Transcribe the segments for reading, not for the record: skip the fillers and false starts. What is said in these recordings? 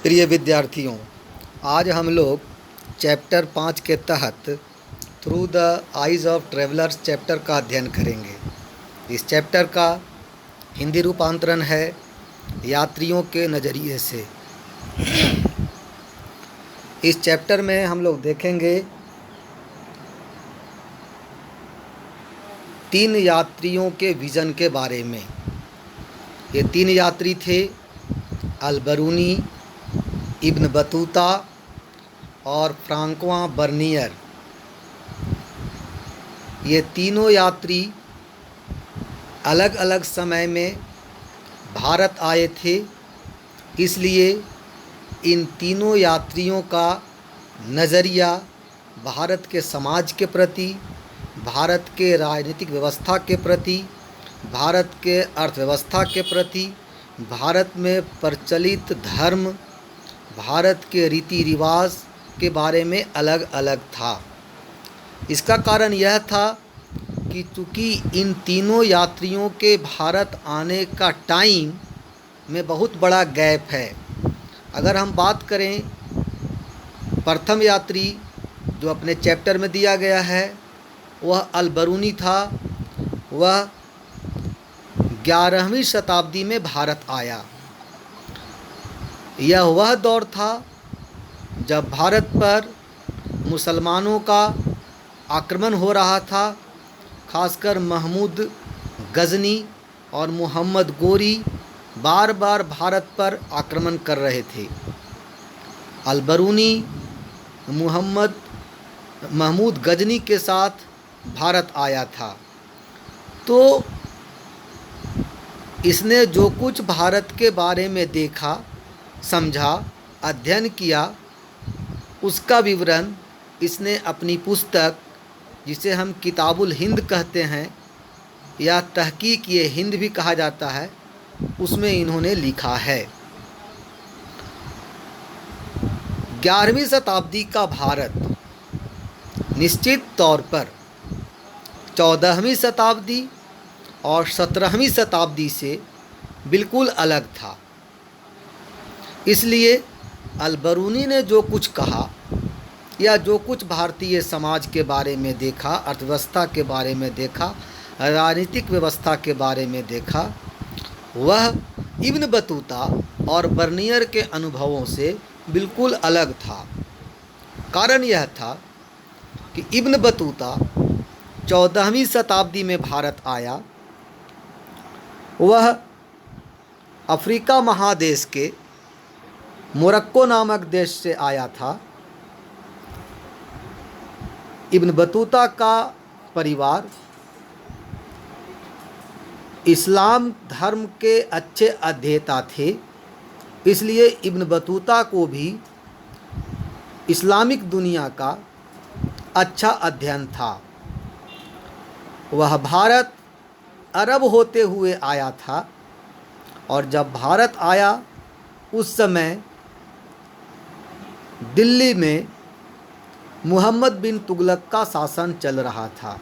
प्रिय विद्यार्थियों, आज हम लोग चैप्टर 5 के तहत through the eyes of travellers chapter का अध्ययन करेंगे। इस चैप्टर का हिंदी रूपांतरण है यात्रियों के नज़रिए से। इस चैप्टर में हम लोग देखेंगे 3 यात्रियों के विज़न के बारे में। ये 3 यात्री थे, अल-बरूनी, इब्न बतूता और फ्रांकोआ बर्नियर। ये तीनों यात्री अलग अलग समय में भारत आए थे, इसलिए इन तीनों यात्रियों का नज़रिया भारत के समाज के प्रति, भारत के राजनीतिक व्यवस्था के प्रति, भारत के अर्थव्यवस्था के प्रति, भारत में प्रचलित धर्म, भारत के रीति रिवाज के बारे में अलग अलग था। इसका कारण यह था कि चूँकि इन तीनों यात्रियों के भारत आने का टाइम में बहुत बड़ा गैप है। अगर हम बात करें प्रथम यात्री जो अपने चैप्टर में दिया गया है, वह अल-बरूनी था। वह 11वीं शताब्दी में भारत आया। यह वह दौर था जब भारत पर मुसलमानों का आक्रमण हो रहा था। खासकर महमूद गजनी और मोहम्मद गोरी बार बार भारत पर आक्रमण कर रहे थे। अल-बरूनी महमूद गजनी के साथ भारत आया था। तो इसने जो कुछ भारत के बारे में देखा, समझा, अध्ययन किया, उसका विवरण इसने अपनी पुस्तक, जिसे हम किताबुल हिंद कहते हैं या तहकीक ये हिंद भी कहा जाता है, उसमें इन्होंने लिखा है। 11वीं शताब्दी का भारत निश्चित तौर पर 14वीं शताब्दी और 17वीं शताब्दी से बिल्कुल अलग था। इसलिए अल-बरूनी ने जो कुछ कहा या जो कुछ भारतीय समाज के बारे में देखा, अर्थव्यवस्था के बारे में देखा, राजनीतिक व्यवस्था के बारे में देखा, वह इब्न बतूता और बर्नियर के अनुभवों से बिल्कुल अलग था। कारण यह था कि इब्न बतूता 14वीं शताब्दी में भारत आया। वह अफ्रीका महादेश के मोरक्को नामक देश से आया था। इब्न बतूता का परिवार इस्लाम धर्म के अच्छे अध्येता थे, इसलिए इब्न बतूता को भी इस्लामिक दुनिया का अच्छा अध्ययन था। वह भारत अरब होते हुए आया था और जब भारत आया उस समय दिल्ली में मुहम्मद बिन तुगलक का शासन चल रहा था।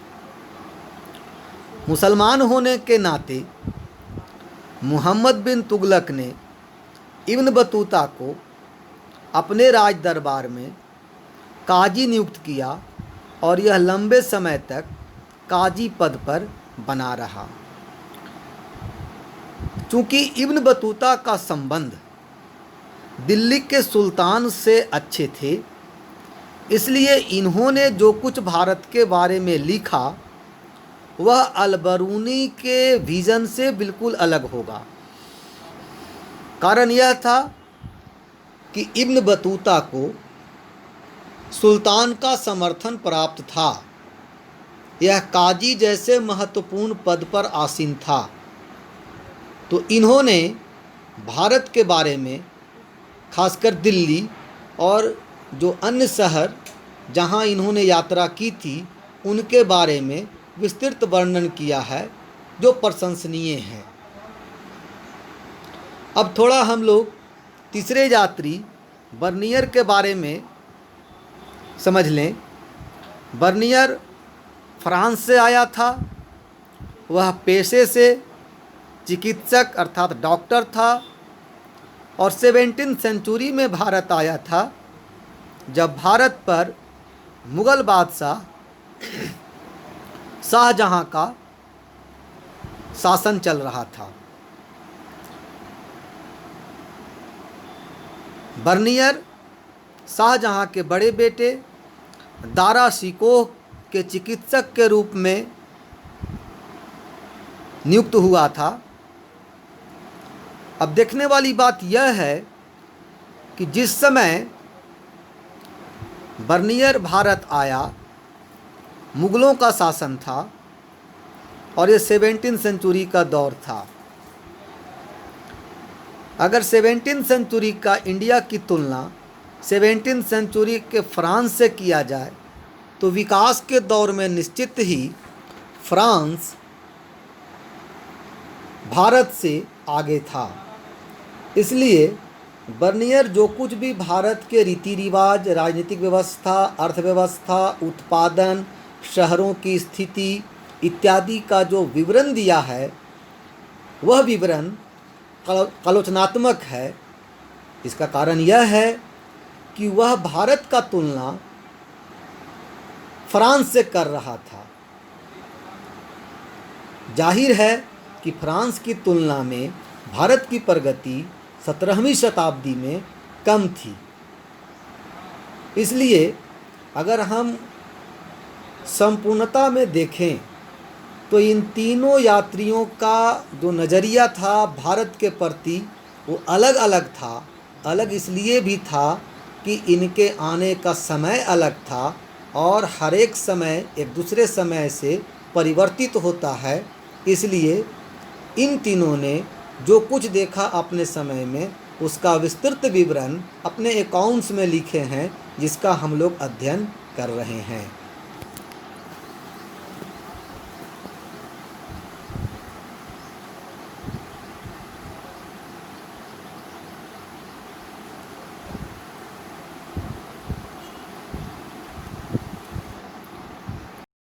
मुसलमान होने के नाते मुहम्मद बिन तुगलक ने इब्न बतूता को अपने राज दरबार में काजी नियुक्त किया और यह लंबे समय तक काजी पद पर बना रहा। चूँकि इब्न बतूता का संबंध दिल्ली के सुल्तान से अच्छे थे, इसलिए इन्होंने जो कुछ भारत के बारे में लिखा वह अल-बरूनी के विज़न से बिल्कुल अलग होगा। कारण यह था कि इब्न बतूता को सुल्तान का समर्थन प्राप्त था। यह काजी जैसे महत्वपूर्ण पद पर आसीन था। तो इन्होंने भारत के बारे में, खासकर दिल्ली और जो अन्य शहर जहां इन्होंने यात्रा की थी, उनके बारे में विस्तृत वर्णन किया है, जो प्रशंसनीय है। अब थोड़ा हम लोग तीसरे यात्री बर्नियर के बारे में समझ लें। बर्नियर फ्रांस से आया था। वह पेशे से चिकित्सक अर्थात डॉक्टर था। और 17वीं सेंचुरी में भारत आया था, जब भारत पर मुग़ल बादशाह शाहजहाँ का शासन चल रहा था। बर्नियर शाहजहाँ के बड़े बेटे दारा शिकोह के चिकित्सक के रूप में नियुक्त हुआ था। अब देखने वाली बात यह है कि जिस समय बर्नियर भारत आया, मुग़लों का शासन था और ये 17वीं सेंचुरी का दौर था। अगर 17वीं सेंचुरी का इंडिया की तुलना 17वीं सेंचुरी के फ्रांस से किया जाए तो विकास के दौर में निश्चित ही फ्रांस भारत से आगे था। इसलिए बर्नियर जो कुछ भी भारत के रीति रिवाज, राजनीतिक व्यवस्था, अर्थव्यवस्था, उत्पादन, शहरों की स्थिति इत्यादि का जो विवरण दिया है, वह विवरण आलोचनात्मक है। इसका कारण यह है कि वह भारत का तुलना फ्रांस से कर रहा था। जाहिर है कि फ्रांस की तुलना में भारत की प्रगति 17वीं शताब्दी में कम थी। इसलिए अगर हम संपूर्णता में देखें तो इन तीनों यात्रियों का जो नज़रिया था भारत के प्रति वो अलग अलग था। अलग इसलिए भी था कि इनके आने का समय अलग था और हर एक समय एक दूसरे समय से परिवर्तित होता है। इसलिए इन तीनों ने जो कुछ देखा अपने समय में, उसका विस्तृत विवरण अपने अकाउंट्स में लिखे हैं, जिसका हम लोग अध्ययन कर रहे हैं।